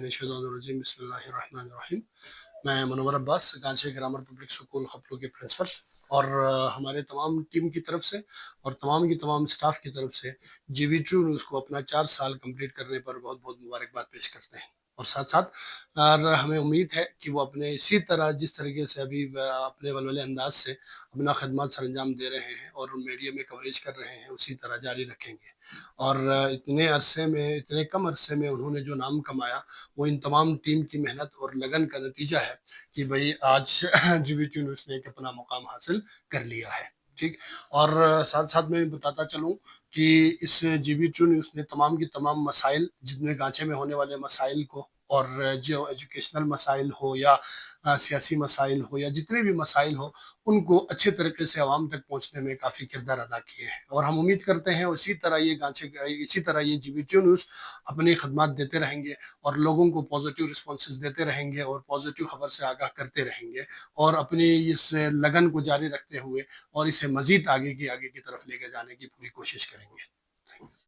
मिनश्शैतानिर्रजीम बिस्मिल्लाहिर्रहमानिर्रहीम। मैं Munawar Abbas Ghanche grammar public school Khaplu के प्रिंसिपल और हमारे तमाम टीम की तरफ से और तमाम की तमाम स्टाफ की तरफ से जीबी ट्रू न्यूज़ को अपना 4 साल कंप्लीट करने पर बहुत बहुत मुबारकबाद पेश करते हैं। और साथ साथ और हमें उम्मीद है कि वो अपने इसी तरह जिस तरीके से अभी अपने वलवले अंदाज से अपना खदमात सर अंजाम दे रहे हैं और मीडिया में कवरेज कर रहे हैं, उसी तरह जारी रखेंगे। और इतने अरसे में, इतने कम अरसे में उन्होंने जो नाम कमाया, वो इन तमाम टीम की मेहनत और लगन का नतीजा है कि भाई आज जीबी ट्रू न्यूज़ ने एक अपना मुकाम हासिल कर लिया है। ठीक। और साथ साथ मैं बताता चलूँ कि इस जीबी ट्रू न्यूज़ ने तमाम की तमाम मसाइल, जितने गांचे में होने वाले मसाइल को, और जो एजुकेशनल मसाइल हो या सियासी मसाइल हो या जितने भी मसाइल हो, उनको अच्छे तरीके से आवाम तक पहुंचने में काफ़ी किरदार अदा किए हैं। और हम उम्मीद करते हैं इसी तरह ये जीबी ट्रू न्यूज़ अपनी खदमात देते रहेंगे और लोगों को पॉजिटिव रिस्पॉन्सेज देते रहेंगे और पॉजिटिव खबर से आगाह करते रहेंगे और अपनी इस लगन को जारी रखते हुए और इसे मजीद आगे की तरफ लेके जाने की पूरी कोशिश करेंगे।